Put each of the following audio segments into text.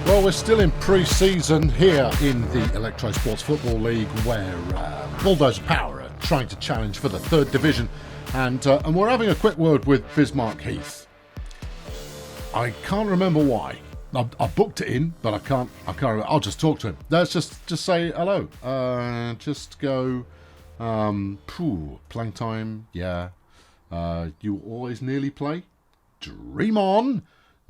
Well, we're still in pre-season here in the Electrosports Football League, where Bulldozer Power are trying to challenge for the third division, and we're having a quick word with Bismarck Heath. I can't remember why. I booked it in, but I can't remember. I'll just talk to him. Let's just say hello. Just go. Playing time. Yeah. You always nearly play. Dream on.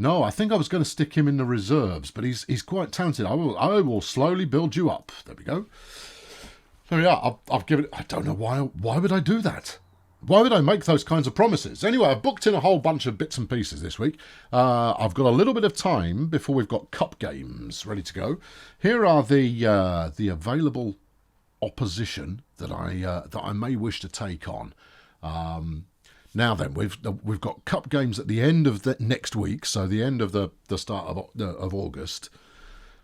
No, I think I was going to stick him in the reserves, but he's quite talented. I will slowly build you up. There we go. There we are. I've given it. I don't know why. Why would I do that? Why would I make those kinds of promises? Anyway, I've booked in a whole bunch of bits and pieces this week. I've got a little bit of time before we've got cup games ready to go. Here are the available opposition that I may wish to take on. Now then, we've got cup games at the end of the next week, so the end of the start of August.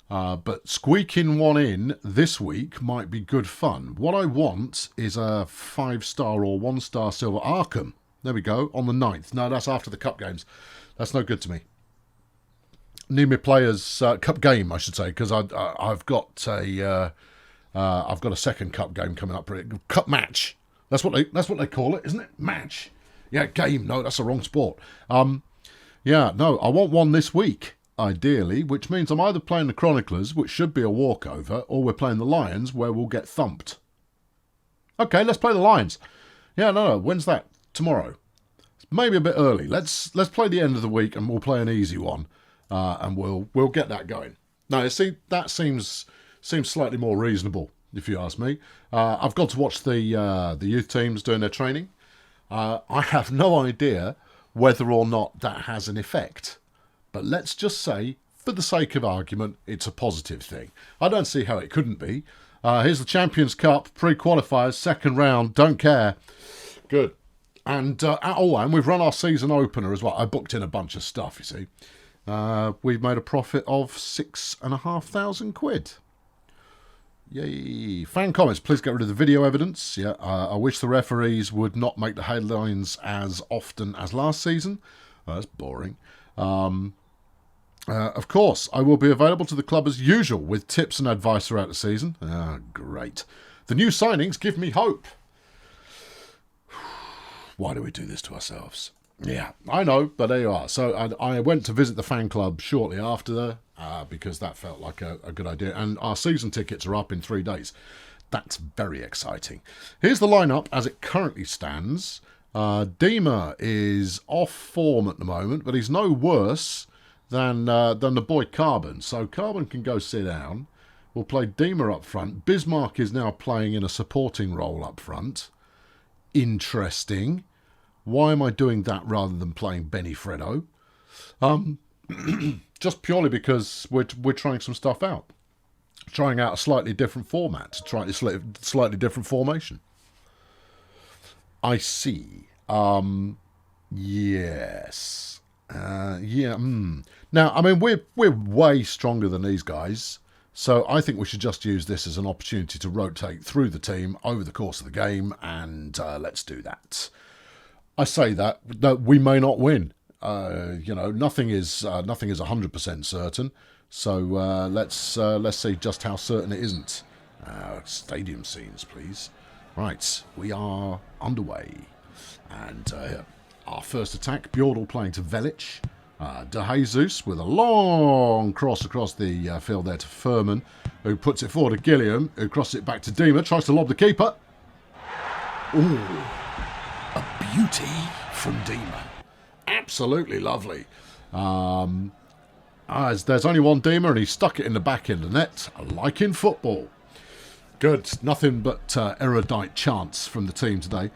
But squeaking one in this week might be good fun. What I want is a 5-star or 1-star silver Arkham. There we go, on the 9th. No, that's after the cup games. That's no good to me. Need me players cup game, I should say, because I've got a second cup game coming up. Cup match. That's what they call it, isn't it? Match. Yeah, game. No, that's the wrong sport. Yeah, no, I want one this week, ideally, which means I'm either playing the Chroniclers, which should be a walkover, or we're playing the Lions, where we'll get thumped. Okay, let's play the Lions. Yeah, no, when's that? Tomorrow. Maybe a bit early. Let's play the end of the week, and we'll play an easy one, and we'll get that going. Now, see, that seems slightly more reasonable, if you ask me. I've got to watch the youth teams doing their training. I have no idea whether or not that has an effect. But let's just say, for the sake of argument, it's a positive thing. I don't see how it couldn't be. Here's the Champions Cup, pre-qualifiers, second round, don't care. Good. And we've run our season opener as well. I booked in a bunch of stuff, you see. We've made a profit of £6,500. Yay. Fan comments, please get rid of the video evidence. Yeah, I wish the referees would not make the headlines as often as last season. That's boring. Of course, I will be available to the club as usual with tips and advice throughout the season. Great. The new signings give me hope. Why do we do this to ourselves? Yeah, I know, but there you are. So I went to visit the fan club shortly after because that felt like a good idea. And our season tickets are up in 3 days. That's very exciting. Here's the lineup as it currently stands. Dima is off form at the moment, but he's no worse than the boy Carbon. So Carbon can go sit down. We'll play Dima up front. Bismarck is now playing in a supporting role up front. Interesting. Why am I doing that rather than playing Benny Fredo? Just purely because we're trying some stuff out. Trying out a slightly different format, to try a slightly different formation. I see. Yes. Yeah. Now, I mean, we're way stronger than these guys, so I think we should just use this as an opportunity to rotate through the team over the course of the game, and let's do that. I say that we may not win. Nothing is 100% certain. So let's see just how certain it isn't. Stadium scenes, please. Right, we are underway, and our first attack: Bjordal playing to Velic. De Jesus with a long cross across the field there to Furman, who puts it forward to Gilliam, who crosses it back to Dima, tries to lob the keeper. Ooh. A beauty from Dima. Absolutely lovely. There's only one Dima, and he stuck it in the back end of the net, like in football. Good. Nothing but erudite chants from the team today.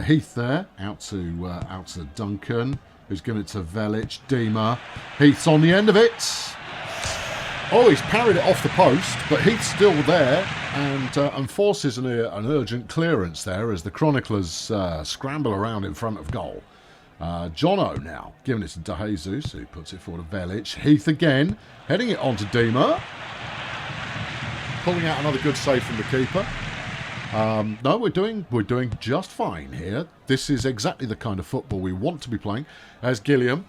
Heath there, out to Duncan, who's given it to Velic. Dima. Heath's on the end of it. Oh, he's parried it off the post, but Heath's still there and forces an urgent clearance there as the Chroniclers scramble around in front of goal. Jono now giving it to De Jesus, who puts it forward to Velic. Heath again, heading it on to Dima. Pulling out another good save from the keeper. No, we're doing just fine here. This is exactly the kind of football we want to be playing. As Gilliam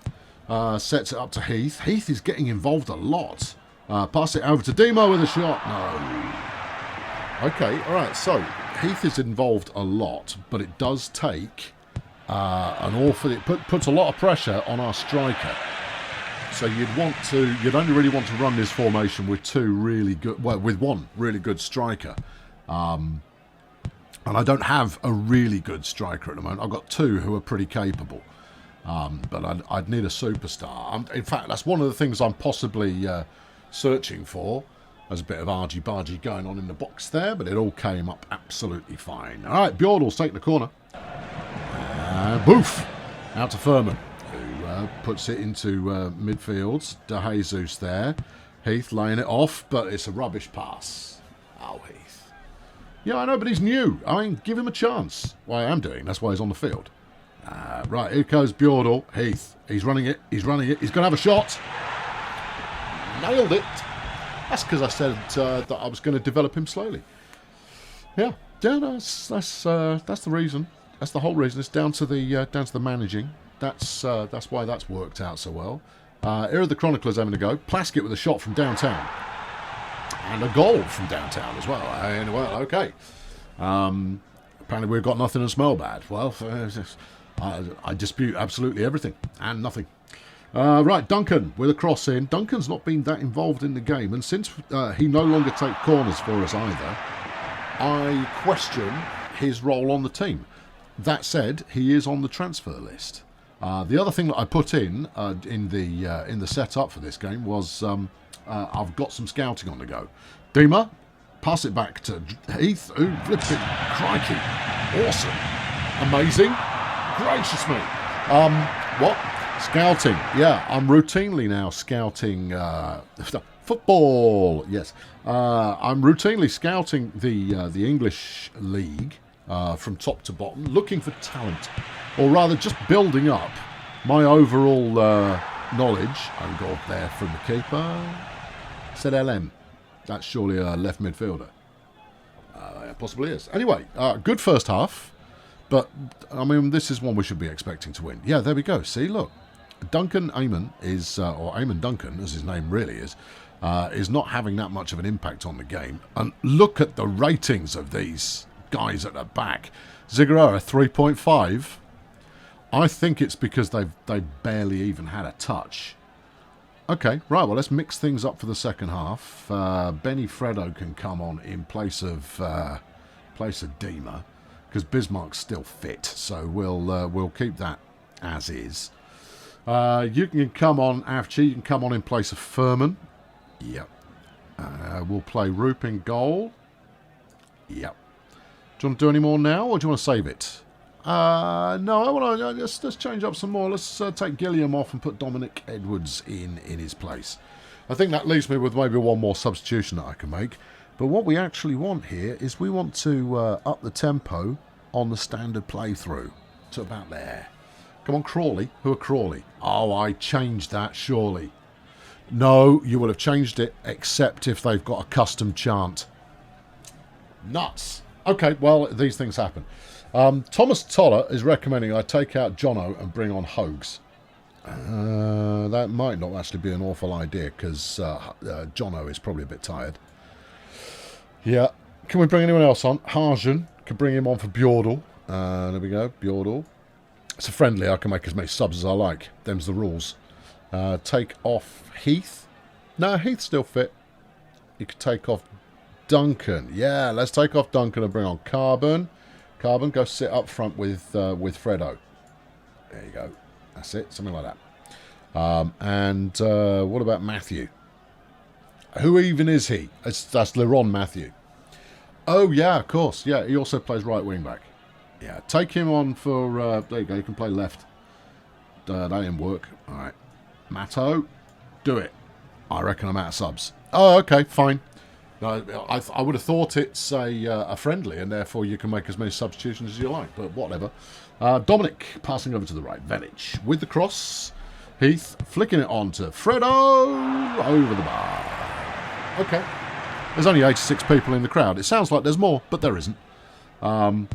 sets it up to Heath. Heath is getting involved a lot. Pass it over to Demo with a shot. No. Okay, all right. So Heath is involved a lot, but it does take an awful. It puts a lot of pressure on our striker. So you'd only really want to run this formation with with one really good striker. And I don't have a really good striker at the moment. I've got two who are pretty capable. But I'd need a superstar. In fact, that's one of the things I'm possibly searching for. There's a bit of argy-bargy going on in the box there, but it all came up absolutely fine. All right, Bjordal's taking the corner. Boof! Out to Furman, who puts it into midfield. De Jesus there. Heath laying it off, but it's a rubbish pass. Oh, Heath. Yeah, I know, but he's new. I mean, give him a chance. Well, I am doing. That's why he's on the field. Right, here goes Bjordal. Heath. He's running it. He's going to have a shot. Nailed it. That's because I said that I was going to develop him slowly. Yeah, that's the reason. That's the whole reason. It's down to the managing. That's why that's worked out so well. Here are the Chroniclers having a go. Plaskett with a shot from downtown, and a goal from downtown as well. Well, okay. Apparently we've got nothing to smell bad. Well, I dispute absolutely everything and nothing. Right, Duncan with a cross in. Duncan's not been that involved in the game, and since he no longer takes corners for us either, I question his role on the team. That said, he is on the transfer list. The other thing that I put in the setup for this game was I've got some scouting on the go. Dima, pass it back to Heath, who flips it. Crikey, awesome, amazing, gracious me. What? Scouting. Yeah, I'm routinely now scouting football. Yes, I'm routinely scouting the English league from top to bottom, looking for talent, or rather just building up my overall knowledge. Own goal there from the keeper. Said LM. That's surely a left midfielder. It possibly is. Anyway, good first half. But, I mean, this is one we should be expecting to win. Yeah, there we go. See, look. Duncan Eamon is, or Eamon Duncan, as his name really is not having that much of an impact on the game. And look at the ratings of these guys at the back. Zigguerara, 3.5. I think it's because they barely even had a touch. Okay, right, well, let's mix things up for the second half. Benny Fredo can come on in place of Dima, because Bismarck's still fit, so we'll keep that as is. You can come on, Avci, you can come on in place of Furman. Yep. We'll play Roop in goal. Yep. Do you want to do any more now, or do you want to save it? No, I want to let's change up some more. Let's take Gilliam off and put Dominic Edwards in his place. I think that leaves me with maybe one more substitution that I can make. But what we actually want here is we want to up the tempo on the standard playthrough to about there. Come on, Crawley. Who are Crawley? Oh, I changed that, surely. No, you will have changed it, except if they've got a custom chant. Nuts. Okay, well, these things happen. Thomas Toller is recommending I take out Jono and bring on Hogues. That might not actually be an awful idea, because Jono is probably a bit tired. Yeah. Can we bring anyone else on? Harjan. Can bring him on for Bjordal. There we go. Bjordal. It's a friendly. I can make as many subs as I like. Them's the rules. Take off Heath. No, Heath's still fit. You could take off Duncan. Yeah, let's take off Duncan and bring on Carbon. Carbon, go sit up front with Fredo. There you go. That's it. Something like that. And what about Matthew? Who even is he? That's Leron Matthew. Oh, yeah, of course. Yeah, he also plays right wing back. Yeah, take him on for... there you go, you can play left. That didn't work. All right. Matto, do it. I reckon I'm out of subs. Oh, okay, fine. No, I would have thought it's a friendly, and therefore you can make as many substitutions as you like, but whatever. Dominic passing over to the right. Venic with the cross. Heath flicking it on to Fredo over the bar. Okay. There's only 86 people in the crowd. It sounds like there's more, but there isn't. No.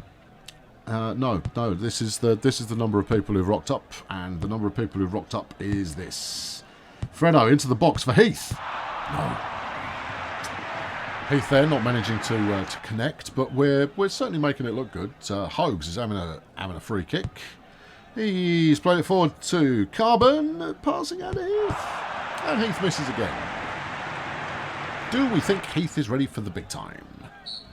This is the number of people who've rocked up, and the number of people who've rocked up is this. Fredo into the box for Heath. No. Heath there, not managing to connect, but we're certainly making it look good. Hogues is having a free kick. He's played it forward to Carbon, passing out to Heath. And Heath misses again. Do we think Heath is ready for the big time?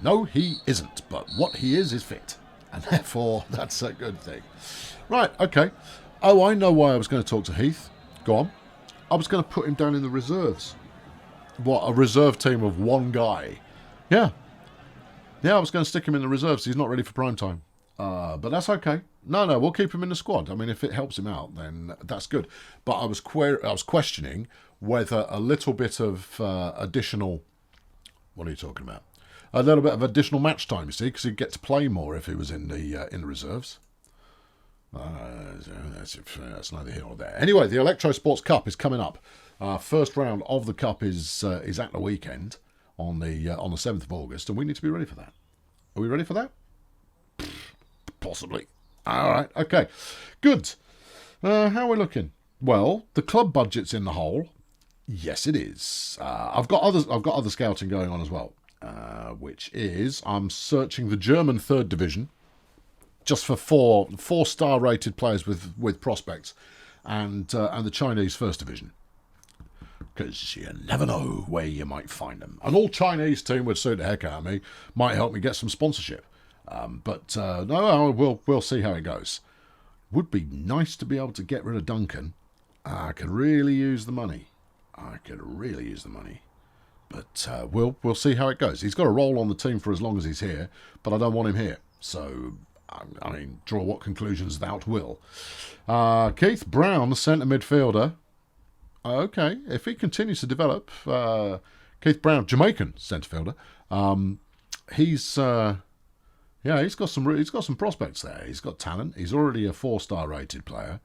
No, he isn't, but what he is fit. And therefore, that's a good thing. Right, okay. Oh, I know why I was going to talk to Heath. Go on. I was going to put him down in the reserves. What, a reserve team of one guy? Yeah. Yeah, I was going to stick him in the reserves. He's not ready for prime time. But that's okay. No, we'll keep him in the squad. I mean, if it helps him out, then that's good. But I was questioning whether a little bit of additional... What are you talking about? A little bit of additional match time, you see, because he'd get to play more if he was in the reserves. That's neither here nor there. Anyway, the Electrosports Cup is coming up. First round of the Cup is at the weekend on the 7th of August, and we need to be ready for that. Are we ready for that? Possibly. All right. Okay. Good. How are we looking? Well, the club budget's in the hole. Yes, it is. I've got other scouting going on as well, which is I'm searching the German third division just for four-star rated players with prospects, and the Chinese first division. Because you never know where you might find them. An all-Chinese team would suit the heck out of me. Might help me get some sponsorship. But we'll see how it goes. Would be nice to be able to get rid of Duncan. I could really use the money. But we'll see how it goes. He's got a role on the team for as long as he's here, but I don't want him here. So, I mean, draw what conclusions thou will. Keith Brown, the centre midfielder. Okay, if he continues to develop, Keith Brown, Jamaican centre fielder. He's got some prospects there. He's got talent. He's already a 4-star rated player.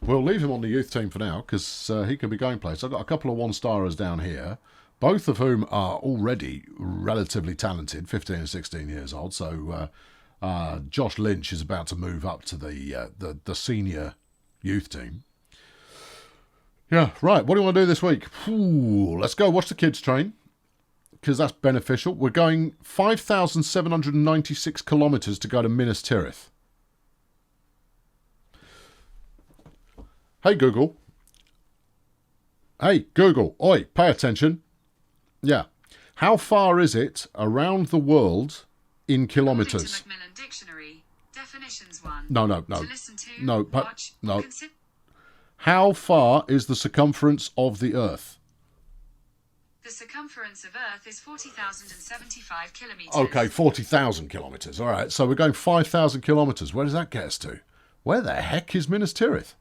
We'll leave him on the youth team for now because he could be going places. I've got a couple of 1-starers down here, both of whom are already relatively talented, 15 and 16 years old. So Josh Lynch is about to move up to the senior youth team. Yeah, right. What do you want to do this week? Let's go watch the kids train, because that's beneficial. We're going 5,796 kilometres to go to Minas Tirith. Hey, Google. Oi, pay attention. Yeah. How far is it around the world in kilometres? Dictionary. Definitions 1. No. To listen to, No, watch, no. consider. How far is the circumference of the Earth? The circumference of Earth is 40,075 kilometres. Okay, 40,000 kilometres. All right, so we're going 5,000 kilometres. Where does that get us to? Where the heck is Minas Tirith?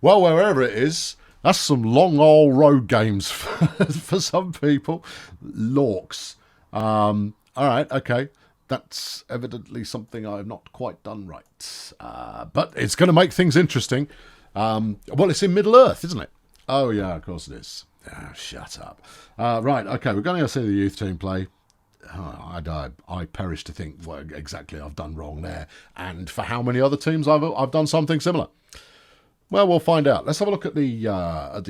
Well, wherever it is, that's some long old road games for some people. Lorks. All right, okay. That's evidently something I have not quite done right. But it's going to make things interesting. Well, it's in Middle Earth, isn't it? Oh, yeah, of course it is. Shut up. Right, okay, we're going to go see the youth team play. I perish to think what exactly I've done wrong there, and for how many other teams I've done something similar. Well, we'll find out. Let's have a look at the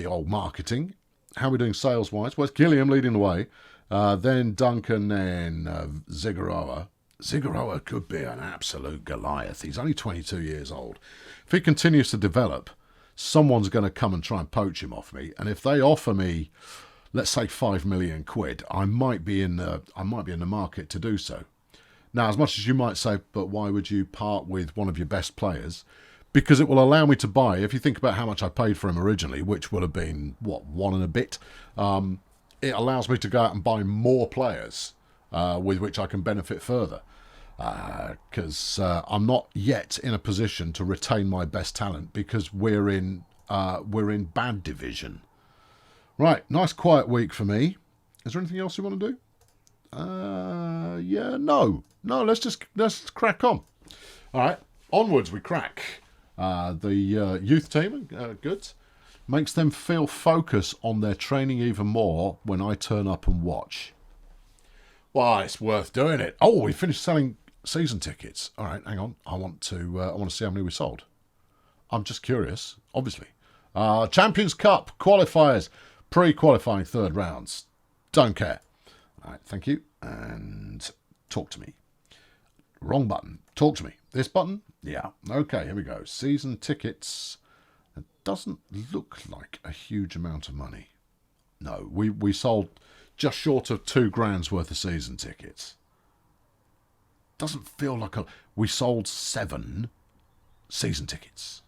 old marketing. How are we doing sales-wise? Well, it's Gilliam leading the way. Then Duncan, then Zigaroa. Zigaroa could be an absolute Goliath. He's only 22 years old. If he continues to develop, someone's going to come and try and poach him off me. And if they offer me, let's say, 5 million quid, I might be in the market to do so. Now, as much as you might say, but why would you part with one of your best players? Because it will allow me to buy, if you think about how much I paid for him originally, which would have been, one and a bit, it allows me to go out and buy more players with which I can benefit further. Because I'm not yet in a position to retain my best talent because we're in bad division. Right, nice quiet week for me. Is there anything else you want to do? No. Let's crack on. All right, onwards we crack. The youth team, good. Makes them feel focus on their training even more when I turn up and watch. Well, it's worth doing it. Oh, we finished selling season tickets. All right, hang on. I want to see how many we sold. I'm just curious, obviously. Champions Cup qualifiers. Pre-qualifying third rounds. Don't care. All right, thank you. And talk to me. Wrong button. Talk to me. This button? Yeah. Okay, here we go. Season tickets. It doesn't look like a huge amount of money. No, we sold just short of £2,000 worth of season tickets. Doesn't feel like we sold 7 season tickets.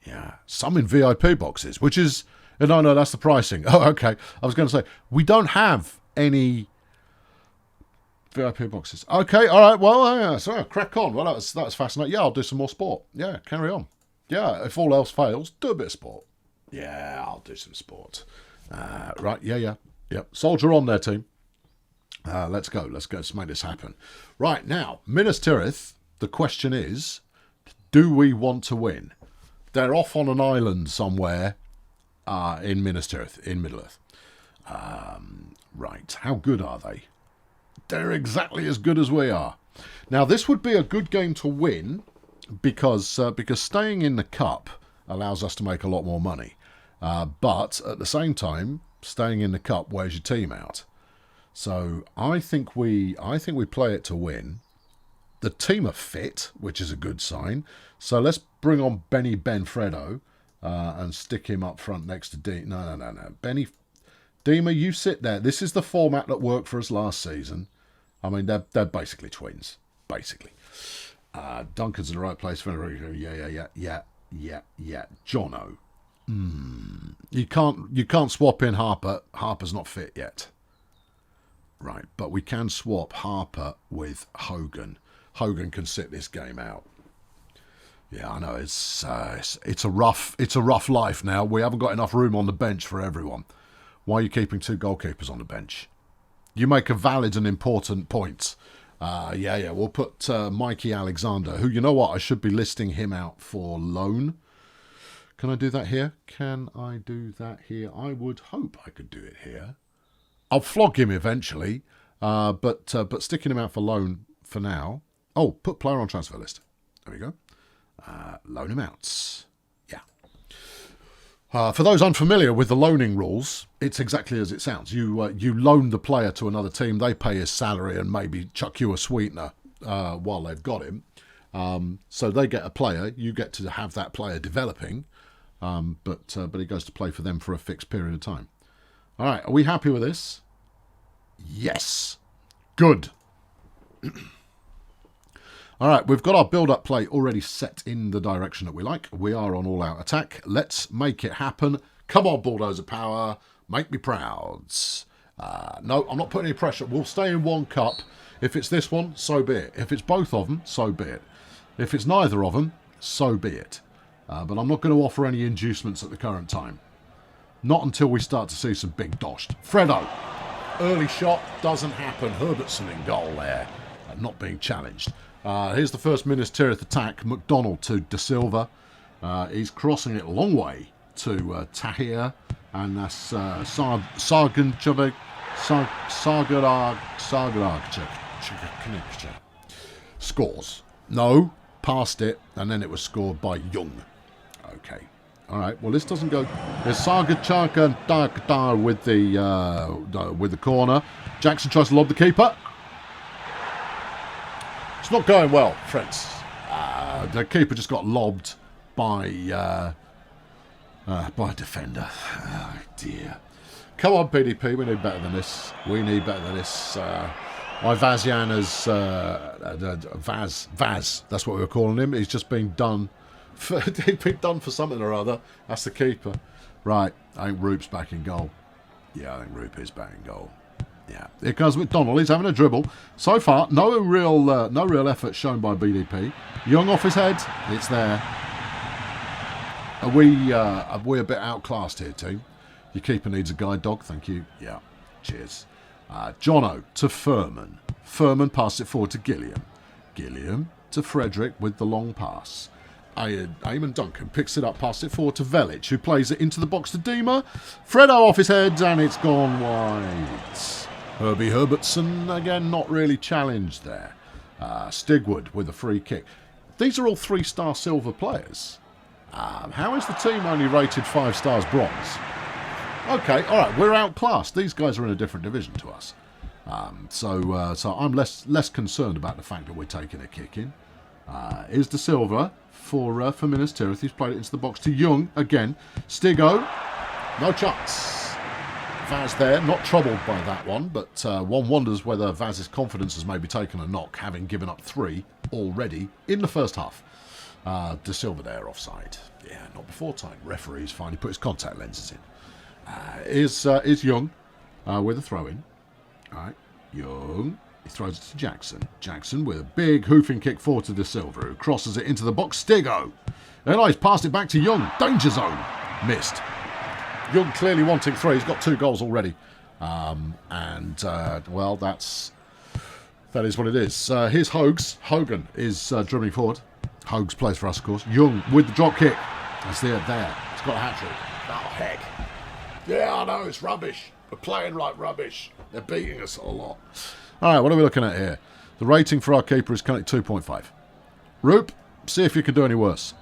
Yeah, some in VIP boxes, which is... No, that's the pricing. Oh, okay. I was going to say, we don't have any VIP boxes. Okay, all right. Well, so crack on. Well, that's fascinating. Yeah, I'll do some more sport. Yeah, carry on. Yeah, if all else fails, do a bit of sport. Yeah, I'll do some sport. Right, yeah. Soldier on there, team. Let's go. Let's make this happen. Right, now, Minas Tirith, the question is, do we want to win? They're off on an island somewhere in Minas Tirith, in Middle-earth. Right, how good are they? They're exactly as good as we are. Now, this would be a good game to win because staying in the cup allows us to make a lot more money. But at the same time, staying in the cup wears your team out. So I think we play it to win. The team are fit, which is a good sign. So let's bring on Benny Benfredo and stick him up front next to D. No. Benny, Dima, you sit there. This is the format that worked for us last season. I mean, they're basically twins, basically. Duncan's in the right place. Yeah. Jono. You can't swap in Harper. Harper's not fit yet. Right, but we can swap Harper with Hogan. Hogan can sit this game out. Yeah, I know it's a rough life now. We haven't got enough room on the bench for everyone. Why are you keeping 2 goalkeepers on the bench? You make a valid and important point. We'll put Mikey Alexander, who, you know what, I should be listing him out for loan. Can I do that here? I would hope I could do it here. I'll flog him eventually, but sticking him out for loan for now. Oh, put player on transfer list. There we go. Loan him out. Yeah. For those unfamiliar with the loaning rules, it's exactly as it sounds. You loan the player to another team, they pay his salary and maybe chuck you a sweetener while they've got him. So they get a player, you get to have that player developing, but he goes to play for them for a fixed period of time. All right, are we happy with this? Yes. Good. All right, we've got our build-up play already set in the direction that we like. We are on all-out attack. Let's make it happen. Come on, Bulldozer Power. Make me proud. No, I'm not putting any pressure. We'll stay in one cup. If it's this one, so be it. If it's both of them, so be it. If it's neither of them, so be it. But I'm not going to offer any inducements at the current time. Not until we start to see some big doshed. Fredo. Early shot doesn't happen. Herbertson in goal there. Not being challenged. Here's the first Minas Tirith attack. McDonald to De Silva. He's crossing it a long way to Tahir. And that's Sargan scores. No, passed it, and then it was scored by Young. Okay. All right. Well, this doesn't go. There's Sargan with the corner. Jackson tries to lob the keeper. It's not going well, friends. The keeper just got lobbed by a defender. Oh, dear. Come on, PDP. We need better than this. My Vazian is Vaz. That's what we were calling him. He's just been done. He's been done for something or other. That's the keeper. Right. I think Roop's back in goal. Yeah, I think Roop is back in goal. Yeah. Here comes McDonald. He's having a dribble. So far, no real effort shown by BDP. Young off his head. It's there. Are we a bit outclassed here, team? Your keeper needs a guide dog. Thank you. Yeah. Cheers. Jono to Furman. Furman passes it forward to Gilliam. Gilliam to Frederick with the long pass. Eamon Duncan picks it up, passes it forward to Velic, who plays it into the box to Dima. Fredo off his head, and it's gone wide. Herbie Herbertson, again, not really challenged there. Stigwood with a free kick. These are all 3-star silver players. How is the team only rated 5 stars bronze? Okay, all right, we're outclassed. These guys are in a different division to us. So I'm less concerned about the fact that we're taking a kick in. Is De Silva for Minas Tirith. He's played it into the box to Young again. Stigo, no chance. Vaz there, not troubled by that one, but one wonders whether Vaz's confidence has maybe taken a knock, having given up 3 already in the first half. De Silva there offside. Yeah, not before time. Referee's finally put his contact lenses in. Is Young with a throw-in. All right, Young. He throws it to Jackson. Jackson with a big hoofing kick forward to De Silva, who crosses it into the box. Stigo. And he's passed it back to Young. Danger zone. Missed. Young clearly wanting 3. He's got 2 goals already. Well, that is what it is. Here's Hogs. Hogan is dribbling forward. Hogs plays for us, of course. Young with the drop kick. That's there. He's got a hat-trick. Oh, heck. Yeah, I know, it's rubbish. We're playing like rubbish. They're beating us a lot. All right, what are we looking at here? The rating for our keeper is currently 2.5. Roop, see if you can do any worse.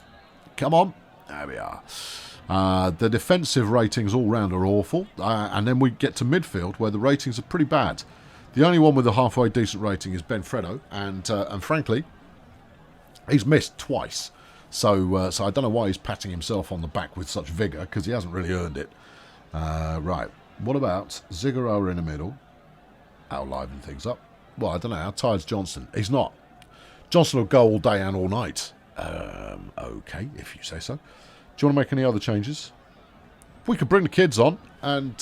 Come on. There we are. The defensive ratings all round are awful. And then we get to midfield, where the ratings are pretty bad. The only one with a halfway decent rating is Benfredo. And frankly, he's missed twice. So I don't know why he's patting himself on the back with such vigour, because he hasn't really earned it. Right, what about Zigarawa in the middle? I'll liven things up. Well, I don't know, how tired's Johnson? He's not. Johnson will go all day and all night. Okay, if you say so. Do you want to make any other changes? We could bring the kids on and,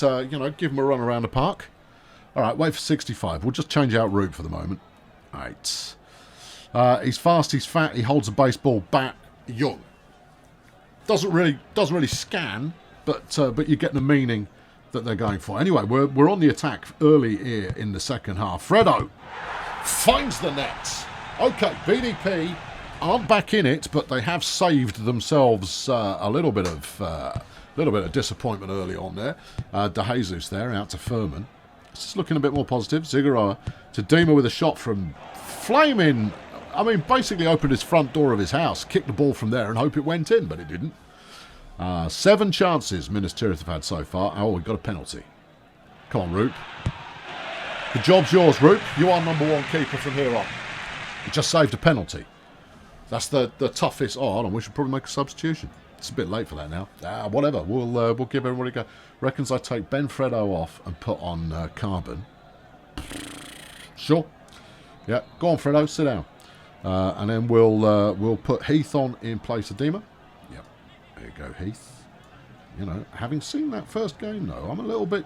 give them a run around the park. All right, wait for 65. We'll just change out Root for the moment. All right. He's fast, he's fat, he holds a baseball bat. Young. Doesn't really scan, but you get the meaning that they're going for. Anyway, we're on the attack early here in the second half. Fredo finds the net. Okay, BDP aren't back in it, but they have saved themselves a little bit of disappointment early on there. De Jesus there out to Furman. It's just looking a bit more positive. Zigarawa to Dima with a shot from flaming. I mean, basically opened his front door of his house, kicked the ball from there and hope it went in, but it didn't. 7 chances Minas Tirith have had so far. Oh, we've got a penalty. Come on, Roop. The job's yours, Roop. You are number 1 keeper from here on. You just saved a penalty. That's the toughest. Oh, hold on. We should probably make a substitution. It's a bit late for that now. Whatever. We'll give everybody a go. Reckons I take Benfredo off and put on Carbon. Sure. Yeah. Go on, Fredo. Sit down. And then we'll put Heath on in place of Dima. Yep. There you go, Heath. Having seen that first game, though, I'm a little bit...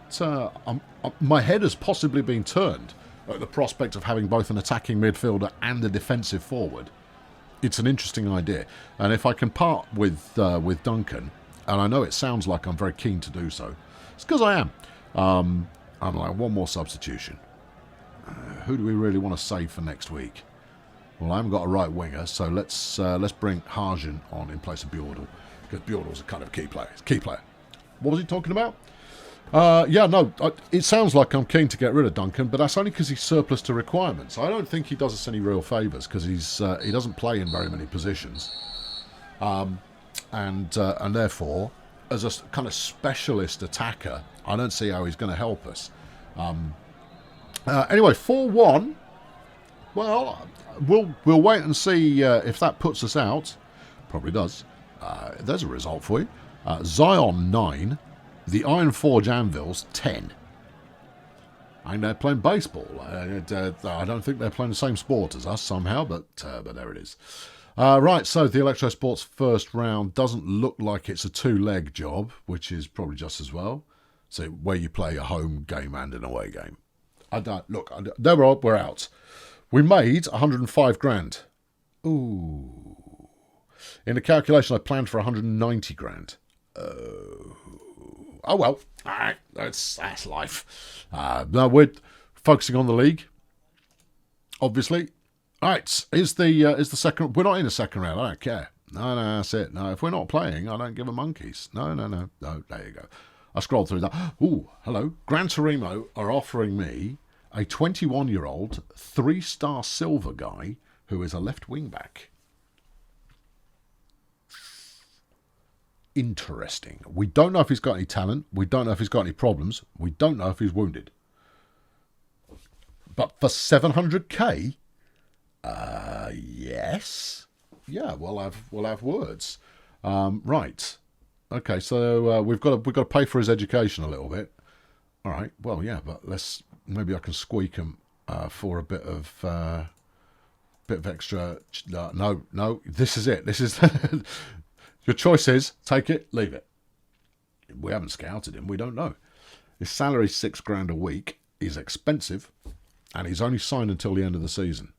my head has possibly been turned at the prospect of having both an attacking midfielder and a defensive forward. It's an interesting idea. And if I can part with Duncan, and I know it sounds like I'm very keen to do so, it's because I am. I'm like, one more substitution. Who do we really want to save for next week? Well, I haven't got a right winger, so let's bring Harjan on in place of Bjordal, because Bjordal's a kind of key player. What was he talking about? It sounds like I'm keen to get rid of Duncan, but that's only because he's surplus to requirements. I don't think he does us any real favours, because he doesn't play in very many positions, and therefore, as a kind of specialist attacker, I don't see how he's going to help us. Anyway, 4-1. Well, we'll wait and see if that puts us out. Probably does. There's a result for you. Zion 9. The Iron Forge Anvils 10. I think they're playing baseball. I don't think they're playing the same sport as us somehow, but there it is. Right, so the Electrosports first round doesn't look like it's a 2-leg job, which is probably just as well. So where you play a home game and an away game. There we're out. We made 105 grand. Ooh. In the calculation, I planned for 190 grand. Oh well. All right, that's life. Now we're focusing on the league, obviously. All right, is the second? We're not in the second round. I don't care. No, that's it. No, if we're not playing, I don't give a monkeys. No. There you go. I scrolled through that. Ooh, hello. Gran Turismo are offering me a 21-year-old 3-star silver guy who is a left wing back. interesting. We don't know if he's got any talent. We don't know if he's got any problems. We don't know if he's wounded. But for 700k, yes, yeah, we'll have words. Right, okay. So we've got to pay for his education a little bit. All right. Well, yeah, but maybe I can squeak him for a bit of extra. No. This is it. This is your choice. Is take it, leave it. We haven't scouted him. We don't know. His salary's $6,000 a week. He's expensive. And he's only signed until the end of the season.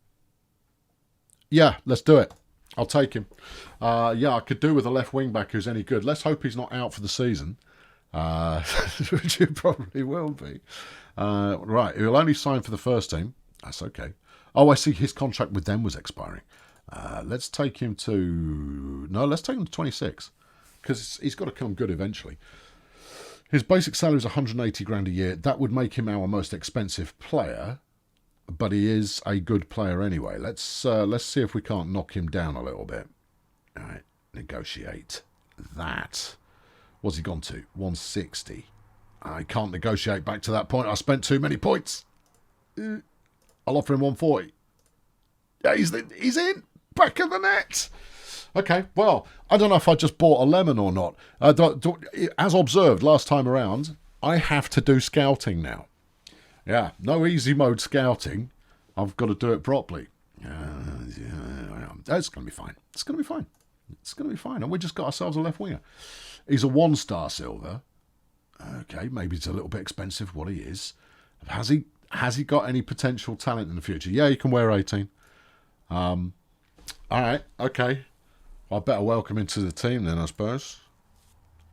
Yeah, let's do it. I'll take him. Yeah, I could do with a left wing back who's any good. Let's hope he's not out for the season. Which he probably will be. Right, he'll only sign for the first team. That's okay. Oh, I see his contract with them was expiring. Let's take him to... No, let's take him to 26. Because he's got to come good eventually. His basic salary is $180,000 a year. That would make him our most expensive player. But he is a good player anyway. Let's see if we can't knock him down a little bit. All right, negotiate that. What's he gone to? 160. I can't negotiate back to that point. I spent too many points. I'll offer him 140. Yeah, he's in. Back of the net. Okay, well, I don't know if I just bought a lemon or not. As observed last time around, I have to do scouting now. Yeah, no easy mode scouting. I've got to do it properly. It's going to be fine. It's going to be fine. It's going to be fine. And we just got ourselves a left winger. He's a 1-star silver. Okay, maybe it's a little bit expensive what he is. Has he got any potential talent in the future? Yeah, he can wear 18. All right, okay. I better welcome him to the team then, I suppose.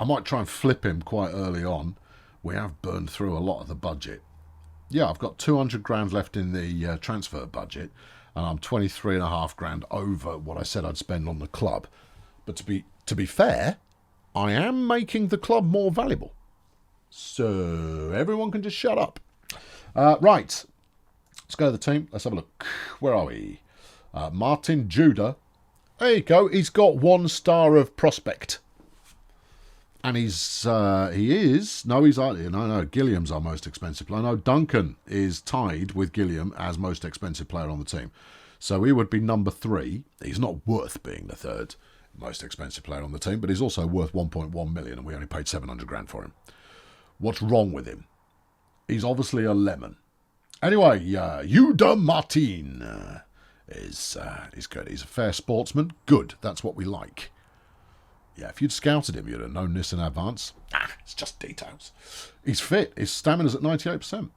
I might try and flip him quite early on. We have burned through a lot of the budget. Yeah, I've got 200 grand left in the transfer budget, and I'm 23.5 grand over what I said I'd spend on the club. But to be fair, I am making the club more valuable. So everyone can just shut up. Right, let's go to the team. Let's have a look. Where are we? Martin Judah. There you go. He's got 1 star of prospect. And he's Gilliam's our most expensive player. No, Duncan is tied with Gilliam as most expensive player on the team. So he would be number 3. He's not worth being the 3rd most expensive player on the team, but he's also worth 1.1 million, and we only paid 700 grand for him. What's wrong with him? He's obviously a lemon. Anyway, Judah Martin is good. He's a fair sportsman. Good. That's what we like. Yeah, if you'd scouted him, you'd have known this in advance. It's just details. He's fit. His stamina's at 98%.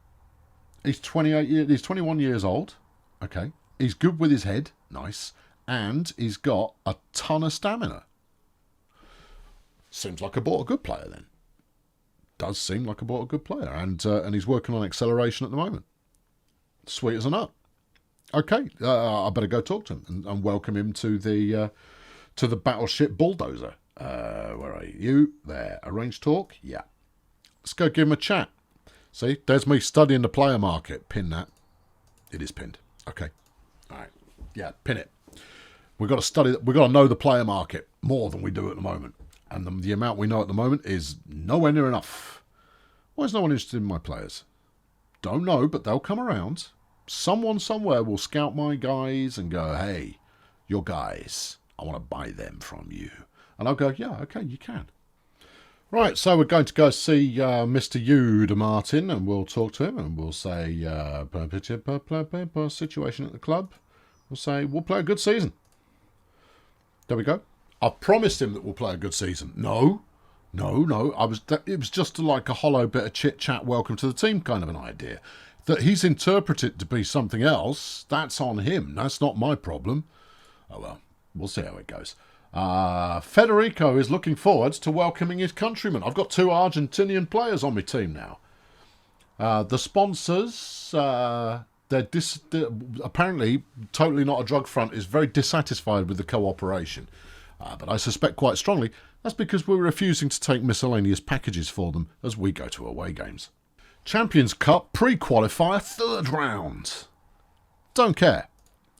He's 21 years old. Okay. He's good with his head. Nice. And he's got a ton of stamina. Seems like I bought a good player then. Does seem like I bought a good player. And he's working on acceleration at the moment. Sweet as a nut. Okay. I better go talk to him and welcome him to the battleship Bulldozer. Where are you? There. Arrange talk? Yeah. Let's go give him a chat. See, there's me studying the player market. Pin that. It is pinned. Okay. All right. Yeah, pin it. We've got to study that. We've got to know the player market more than we do at the moment. And the amount we know at the moment is nowhere near enough. Why is no one interested in my players? Don't know, but they'll come around. Someone somewhere will scout my guys and go, hey, your guys, I want to buy them from you. And I'll go, yeah, okay, you can. Right, so we're going to go see Mr. Judah Martin, and we'll talk to him, and we'll say, situation at the club. We'll say, we'll play a good season. There we go. I promised him that we'll play a good season. No. It was just like a hollow bit of chit-chat, welcome to the team kind of an idea. That he's interpreted to be something else, that's on him. That's not my problem. Oh, well, we'll see how it goes. Federico is looking forward to welcoming his countrymen. I've got 2 Argentinian players on my team now. The sponsors, they're apparently totally not a drug front, is very dissatisfied with the cooperation. But I suspect quite strongly that's because we're refusing to take miscellaneous packages for them as we go to away games. Champions Cup pre-qualifier 3rd round. Don't care.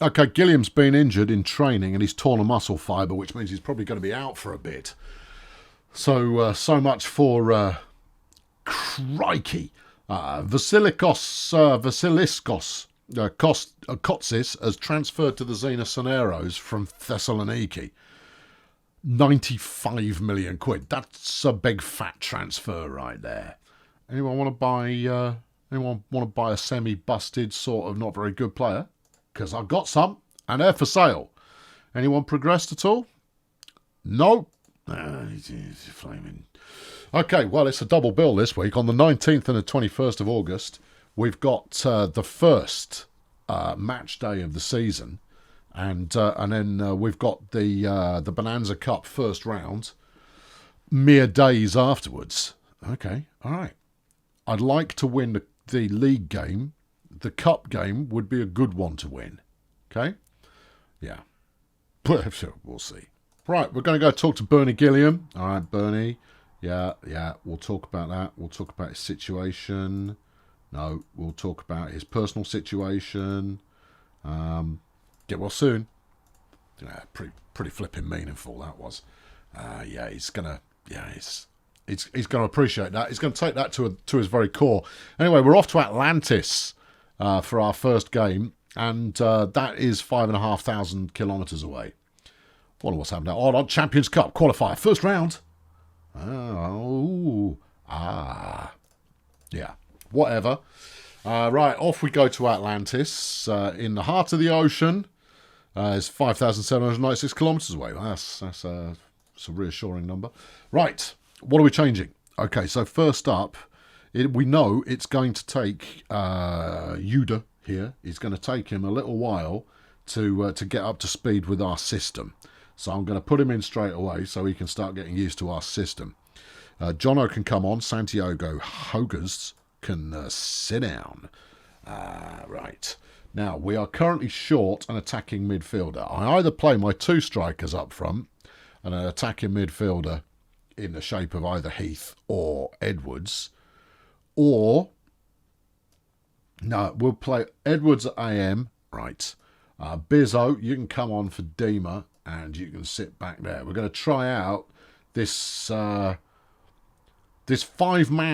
Okay, Gilliam's been injured in training and he's torn a muscle fibre, which means he's probably going to be out for a bit. So much for crikey. Vasiliskos Kotsis has transferred to the Xenosoneros from Thessaloniki. 95 million quid. That's a big fat transfer right there. Anyone want to buy? Anyone want to buy a semi-busted, sort of not very good player? Because I've got some, and they're for sale. Anyone progressed at all? No. Flaming. Okay, well, it's a double bill this week. On the 19th and the 21st of August, we've got the first match day of the season, and then we've got the Bonanza Cup first round mere days afterwards. Okay, all right. I'd like to win the league game. The cup game would be a good one to win. Okay? Yeah. We'll see. Right, we're going to go talk to Bernie Gilliam. All right, Bernie. Yeah, we'll talk about that. We'll talk about his situation. No, we'll talk about his personal situation. Get well soon. Yeah, pretty flipping meaningful that was. He's gonna appreciate that. He's gonna take that to his very core. Anyway, we're off to Atlantis for our first game, and that is 5,500 kilometres away. Wonder what's happening now. Oh, on Champions Cup qualifier, first round. Yeah, whatever. Right, off we go to Atlantis, in the heart of the ocean. It's 5,796 kilometres away. That's a reassuring number. Right, what are we changing? Okay, so first up, we know it's going to take Yuda here. It's going to take him a little while to get up to speed with our system. So I'm going to put him in straight away so he can start getting used to our system. Jono can come on. Santiago Hogarth can sit down. Right. Now, we are currently short an attacking midfielder. I either play my two strikers up front and an attacking midfielder in the shape of either Heath or Edwards. Or, no, we'll play Edwards at AM. Right. Bizzo, you can come on for Dima and you can sit back there. We're going to try out this five-man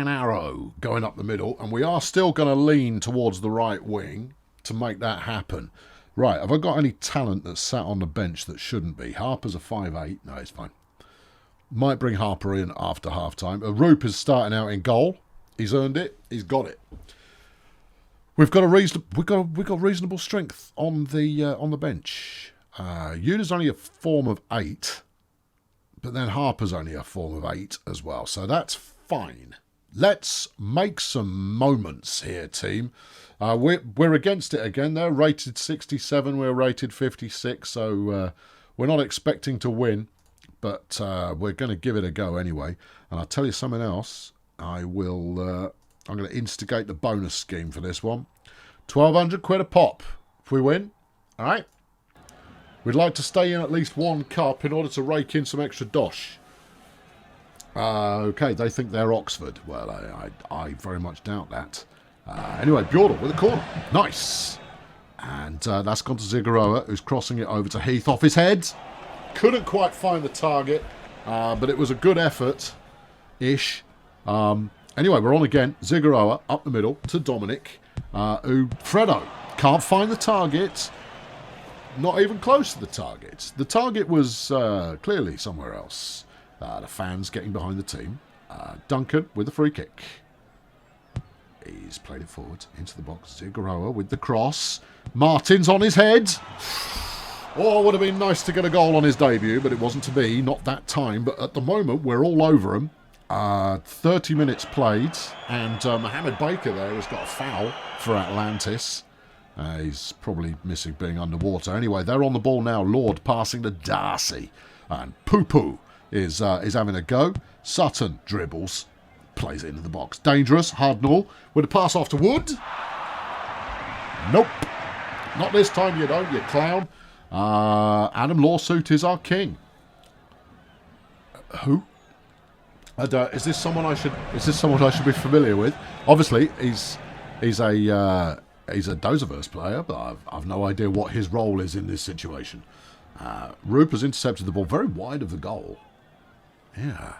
arrow going up the middle, and we are still going to lean towards the right wing to make that happen. Right, have I got any talent that's sat on the bench that shouldn't be? Harper's a 5'8". No, it's fine. Might bring Harper in after half-time. Roop is starting out in goal. He's earned it. He's got it. We've got reasonable strength on the bench. Yuda's only a form of 8, but then Harper's only a form of 8 as well, so that's fine. Let's make some moments here, team. We're against it again. They're rated 67, we're rated 56, so we're not expecting to win, but we're going to give it a go anyway. And I'll tell you something else. I'm going to instigate the bonus scheme for this one. 1,200 quid a pop if we win. All right. We'd like to stay in at least one cup in order to rake in some extra dosh. Okay, they think they're Oxford. Well, I very much doubt that. Anyway, Bjordal with a corner. Nice. And that's gone to Zigaroa, who's crossing it over to Heath off his head. Couldn't quite find the target, but it was a good effort-ish. Anyway, we're on again. Zigaroa up the middle to Dominic, who Fredo can't find the target. Not even close to the target. The target was clearly somewhere else. The fans getting behind the team. Duncan with the free kick. He's played it forward into the box. Zigaroa with the cross. Martin's on his head. Oh, it would have been nice to get a goal on his debut, but it wasn't to be. Not that time. But at the moment, we're all over him. 30 minutes played. And Mohammed Baker there has got a foul for Atlantis. He's probably missing being underwater. Anyway, they're on the ball now. Lord passing to Darcy. And Poo-Poo is having a go. Sutton dribbles. Plays it into the box. Dangerous. Hardnall with a pass off to Wood. Nope. Not this time, you don't, you clown. Adam Lawsuit is our king. Who? Is this someone I should be familiar with? Obviously, he's a dozerverse player, but I've no idea what his role is in this situation. Roop has intercepted the ball very wide of the goal. Yeah.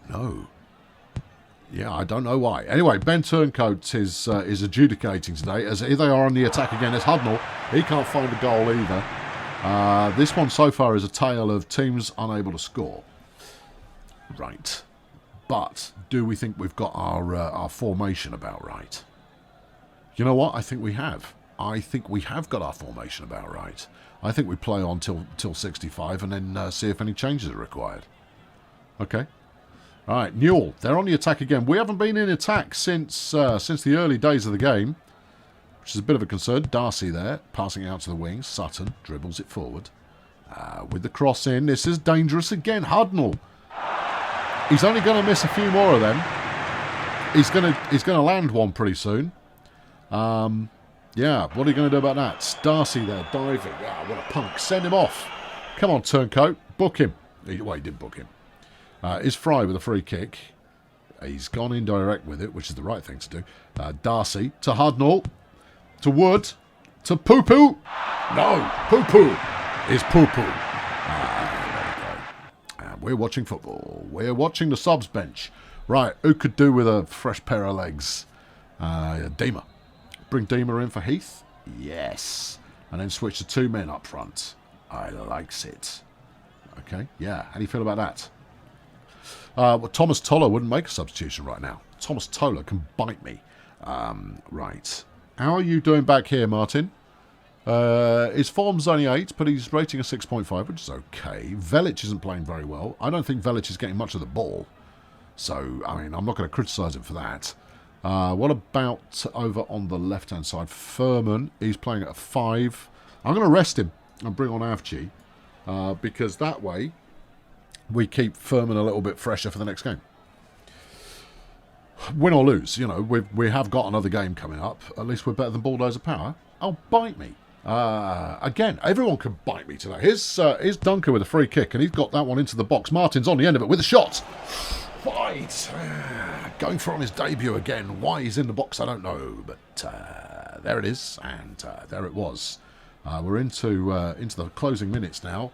No. Yeah, I don't know why. Anyway, Ben Turncoat is adjudicating today. As they are on the attack again, it's Hudnall. He can't find a goal either. This one so far is a tale of teams unable to score. Right. But do we think we've got our formation about right? You know what? I think we have. I think we have got our formation about right. I think we play on till 65 and then see if any changes are required. Okay. All right, Newell, they're on the attack again. We haven't been in attack since the early days of the game, which is a bit of a concern. Darcy there, passing out to the wings. Sutton dribbles it forward. With the cross in, this is dangerous again. Hudnall. He's only going to miss a few more of them. He's going to land one pretty soon. Yeah, what are you going to do about that? Darcy there, diving. Ah, what a punk. Send him off. Come on, Turncoat. Book him. He did book him. Is Fry with a free kick. He's gone indirect with it, which is the right thing to do. Darcy to Hudnall. To Wood. To Poo-Poo. No, Poo-Poo is Poo-Poo. There we go. And we're watching football. We're watching the subs bench. Right, who could do with a fresh pair of legs? Deemer. Bring Deemer in for Heath. Yes. And then switch to 2 men up front. I likes it. Okay, yeah. How do you feel about that? Well, Thomas Toller wouldn't make a substitution right now. Thomas Toller can bite me. Right. How are you doing back here, Martin? His form's only 8, but he's rating a 6.5, which is okay. Velic isn't playing very well. I don't think Velic is getting much of the ball. So, I mean, I'm not going to criticise him for that. What about over on the left-hand side? Furman, he's playing at a 5. I'm going to rest him and bring on Avci, because that way we keep Furman a little bit fresher for the next game. Win or lose, you know, we have got another game coming up. At least we're better than Bulldozer Power. Oh, bite me. Again, everyone can bite me today. Here's Dunker with a free kick, and he's got that one into the box. Martin's on the end of it with a shot. Wide. Going for on his debut again. Why he's in the box, I don't know. But there it is, and there it was. We're into the closing minutes now,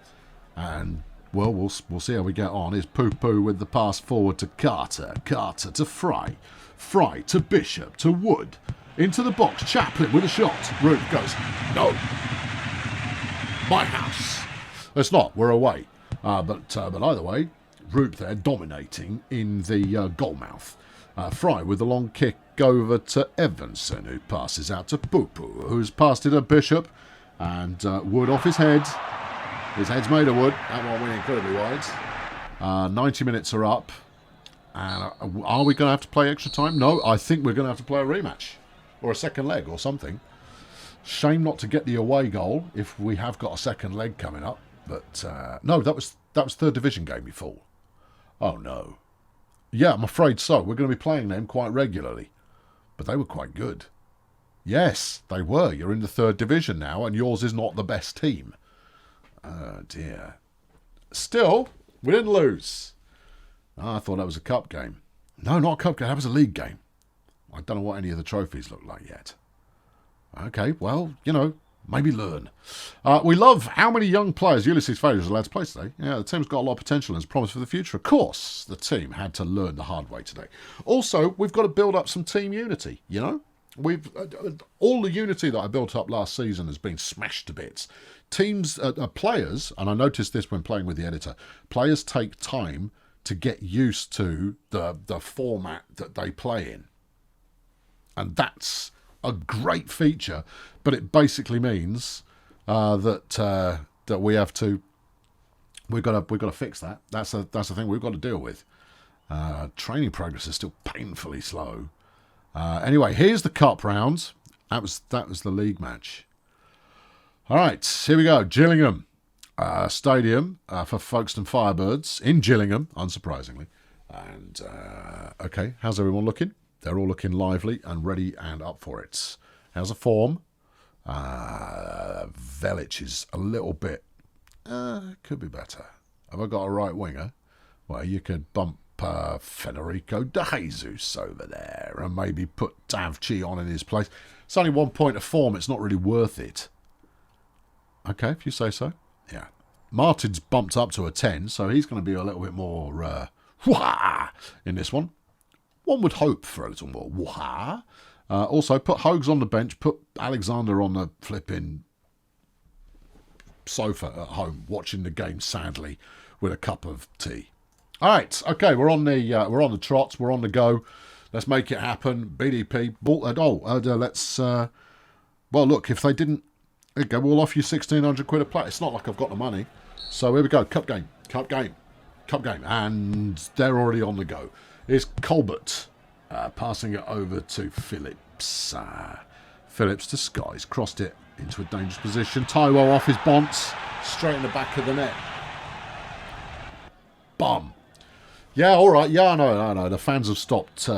and well, we'll see how we get on. Here's Poo-Poo with the pass forward to Carter. Carter to Fry. Fry to Bishop to Wood. Into the box. Chaplin with a shot. Root goes, no. My house. It's not. We're away. But either way, Root there dominating in the goal mouth. Fry with a long kick over to Evanson, who passes out to Poo-Poo, who's passed it to Bishop. And Wood off his head. His head's made of wood. That one went incredibly wide. 90 minutes are up. And are we going to have to play extra time? No, I think we're going to have to play a rematch. Or a second leg or something. Shame not to get the away goal if we have got a second leg coming up. But no, that was third division game, you fool. Oh no. Yeah, I'm afraid so. We're going to be playing them quite regularly. But they were quite good. Yes, they were. You're in the third division now, and yours is not the best team. Oh dear. Still, we didn't lose. Oh, I thought that was a cup game. No, not a cup game. That was a league game. I don't know what any of the trophies look like yet. Okay, well, you know, maybe learn. We love how many young players Ulysses Failure is allowed to play today. Yeah, the team's got a lot of potential and has promise for the future. Of course, the team had to learn the hard way today. Also, we've got to build up some team unity, you know? We've all the unity that I built up last season has been smashed to bits. Teams, players, and I noticed this when playing with the editor, players take time to get used to the format that they play in. And that's a great feature, but it basically means that we've got to fix that. That's the thing we've got to deal with. Training progress is still painfully slow. Anyway, here's the cup round. That was the league match. All right, here we go. Gillingham Stadium for Folkestone Firebirds in Gillingham, unsurprisingly. And okay, how's everyone looking? They're all looking lively and ready and up for it. How's the form? Velic is a little bit... could be better. Have I got a right winger? Well, you could bump Federico De Jesus over there and maybe put Davci on in his place. It's only 1 point of form. It's not really worth it. Okay, if you say so. Yeah. Martin's bumped up to a 10, so he's going to be a little bit more Wah! In this one. One would hope for a little more wah. Also, put Hogues on the bench, put Alexander on the flipping sofa at home, watching the game sadly with a cup of tea. All right, okay, we're on the trots, we're on the go. Let's make it happen. BDP. Let's. Well, look, if they didn't, there you go. We'll offer you 1,600 quid a play. It's not like I've got the money. So here we go. Cup game, and they're already on the go. Here's Colbert passing it over to Phillips. Phillips to Skies, crossed it into a dangerous position. Taiwo off his bonce, straight in the back of the net. Bum. Yeah, all right. Yeah, I know. The fans have stopped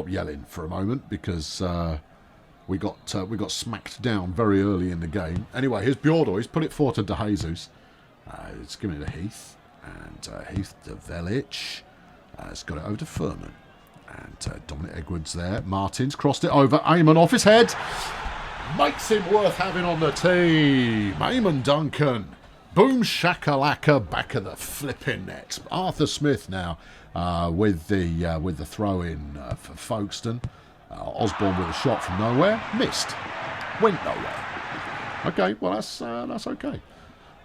yelling for a moment because we got smacked down very early in the game. Anyway, here's Bjordo. He's put it forward to De Jesus. It's giving it to Heath, and Heath to Velic. It's got it over to Furman, and Dominic Edwards there. Martins crossed it over. Eamon off his head. Makes him worth having on the team. Eamon Duncan. Boom shakalaka, back of the flipping net. Arthur Smith now with the throw in for Folkestone. Osborne with a shot from nowhere, missed, went nowhere. Okay, well that's okay.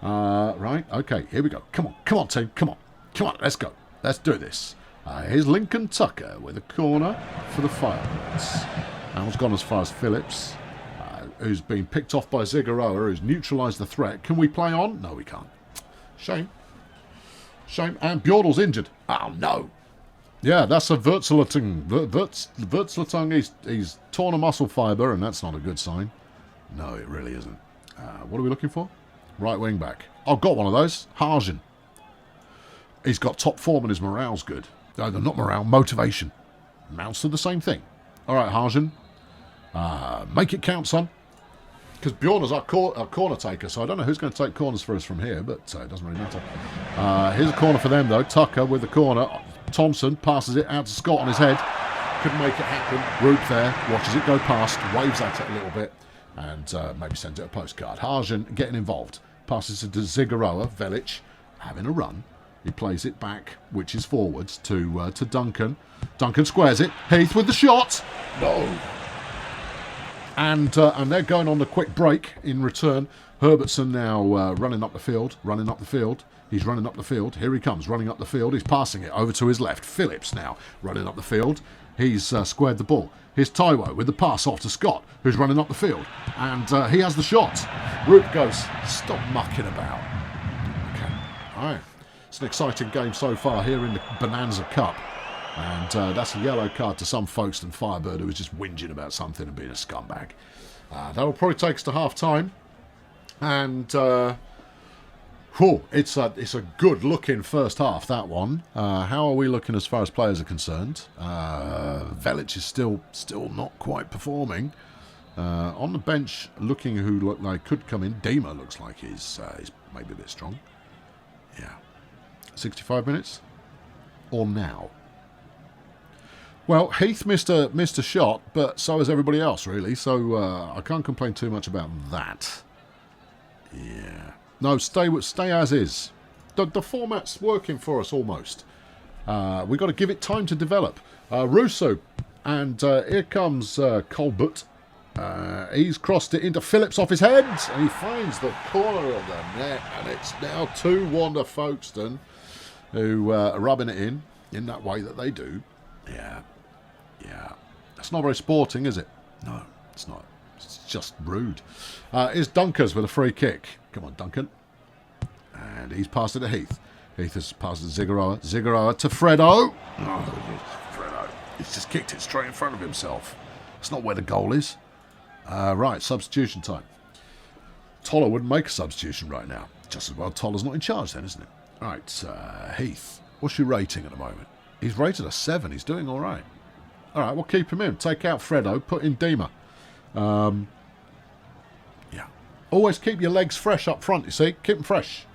Right, okay, here we go. Come on, team, come on, let's go, let's do this. Here's Lincoln Tucker with a corner for the Firebirds. Al's gone as far as Phillips. Who's been picked off by Zigaroa, who's neutralised the threat. Can we play on? No, we can't. Shame. And Bjordel's injured. Oh, no. Yeah, that's a Wurzeltung. Wurzeltung, he's torn a muscle fibre, and that's not a good sign. No, it really isn't. What are we looking for? Right wing back. I've got one of those. Harjan. He's got top form and his morale's good. No, not morale, motivation. Amounts to the same thing. All right, Harjan. Make it count, son. Because Bjorn is our corner taker, so I don't know who's going to take corners for us from here, but it doesn't really matter. Here's a corner for them, though. Tucker with the corner. Thompson passes it out to Scott on his head. Couldn't make it happen. Roop there, watches it go past, waves at it a little bit, and maybe sends it a postcard. Harjan getting involved. Passes it to Zigaroa. Velic having a run. He plays it back, which is forwards, to Duncan. Duncan squares it. Heath with the shot. No. And they're going on the quick break in return. Herbertson now running up the field. He's running up the field. Here he comes, running up the field. He's passing it over to his left. Phillips now running up the field. He's squared the ball. Here's Taiwo with the pass off to Scott, who's running up the field. And he has the shot. Roop goes, stop mucking about. Okay, all right. It's an exciting game so far here in the Bonanza Cup. And that's a yellow card to some Folkestone Firebird who was just whinging about something and being a scumbag. That will probably take us to half-time. And it's a good-looking first half, that one. How are we looking as far as players are concerned? Velic is still not quite performing. On the bench, looking who look like could come in. Dima looks like he's maybe a bit strong. Yeah. 65 minutes? Or now? Well, Heath missed a shot, but so has everybody else, really. So I can't complain too much about that. Yeah. No, stay as is. The format's working for us almost. We've got to give it time to develop. Russo, and here comes Colbert. He's crossed it into Phillips off his head, and he finds the corner of the net, and it's now 2-1 to Folkestone, who are rubbing it in that way that they do. Yeah. That's not very sporting, is it? No, it's not. It's just rude. Here's Dunkers with a free kick. Come on, Duncan. And he's passed it to Heath. Heath has passed it to Zigaroa. Zigaroa to Fredo. Oh, Fredo. He's just kicked it straight in front of himself. That's not where the goal is. Right, substitution time. Toller wouldn't make a substitution right now. Just as well Toller's not in charge then, isn't it? Right, Heath. What's your rating at the moment? He's rated a 7. He's doing all right. All right, we'll keep him in. Take out Fredo. Put in Dima. Yeah. Always keep your legs fresh up front, you see. Keep them fresh.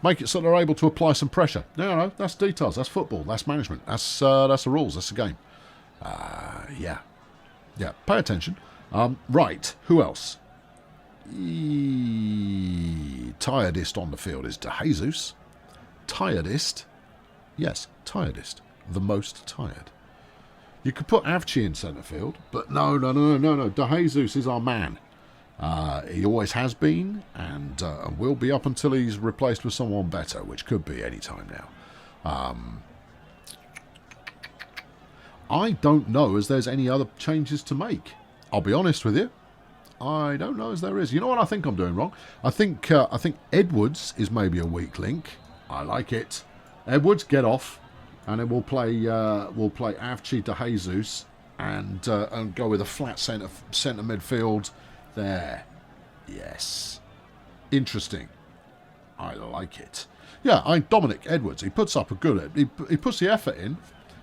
Make it so they're able to apply some pressure. No, that's details. That's football. That's management. That's the rules. That's the game. Yeah. Pay attention. Right. Who else? Tiredest on the field is De Jesus. Tiredest. Yes, tiredest. the most tired. You could put Avci in centre field, but no. De Jesus is our man. He always has been, and will be up until he's replaced with someone better, which could be any time now. I don't know as there's any other changes to make. I'll be honest with you. I don't know as there is. You know what I think I'm doing wrong? I think Edwards is maybe a weak link. I like it. Edwards, get off, and then we'll play Avci De Jesus and go with a flat centre midfield there. Yes, interesting. I like it. Yeah, Dominic Edwards. He puts up a good. He puts the effort in.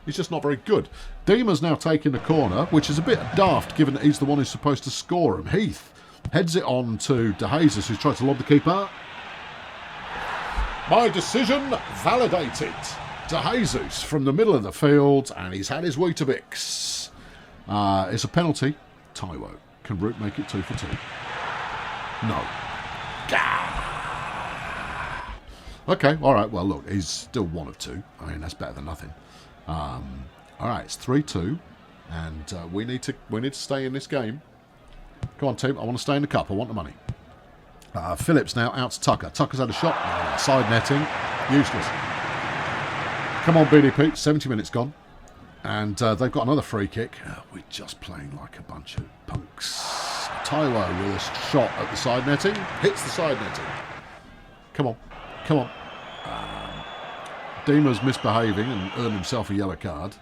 He's just not very good. Dima's now taking the corner, which is a bit daft given that he's the one who's supposed to score him. Heath heads it on to De Jesus, who tries to lob the keeper. My decision validated. De Jesus from the middle of the field, and he's had his Weetabix. It's a penalty. Taiwo. Can Root make it 2 for 2? No. Gah! Okay, all right. Well, look, he's still 1 of 2. I mean, that's better than nothing. All right, it's 3-2, and we need to stay in this game. Come on, team. I want to stay in the cup. I want the money. Phillips now out to Tucker. Tucker's had a shot. Side netting. Useless. Come on, BDP. 70 minutes gone. And they've got another free kick. We're just playing like a bunch of punks. Taiwo with a shot at the side netting. Hits the side netting. Come on. Come on. Dima's misbehaving and earned himself a yellow card.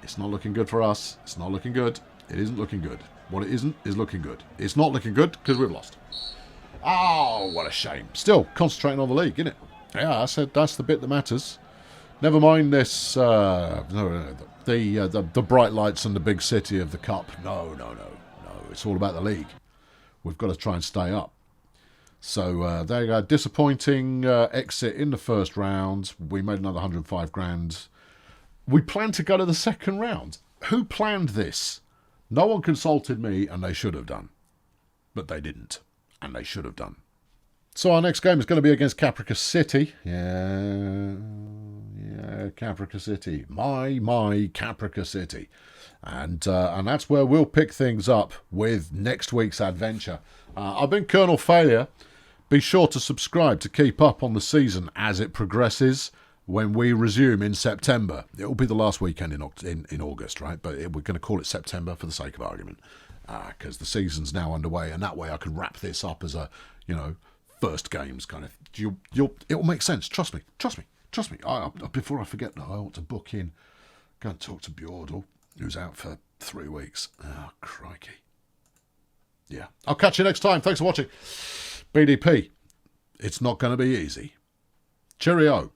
It's not looking good for us. It's not looking good. It isn't looking good. What it isn't is looking good. It's not looking good because we've lost. Oh, what a shame. Still concentrating on the league, isn't it? Yeah, I said that's the bit that matters. Never mind this, the bright lights and the big city of the cup. No. It's all about the league. We've got to try and stay up. So there you go. Disappointing exit in the first round. We made another 105 grand. We planned to go to the second round. Who planned this? No one consulted me, and they should have done. But they didn't, and they should have done. So our next game is going to be against Caprica City. Yeah, Caprica City. My Caprica City. And that's where we'll pick things up with next week's adventure. I've been Colonel Failure. Be sure to subscribe to keep up on the season as it progresses when we resume in September. It will be the last weekend in August, right? But we're going to call it September for the sake of argument, because the season's now underway, and that way I can wrap this up as a, first games kind of. It will make sense. Trust me. Before I forget, I want to book in. Go and talk to Bjordal, who's out for 3 weeks. Oh, crikey. Yeah. I'll catch you next time. Thanks for watching. BDP. It's not going to be easy. Cheerio.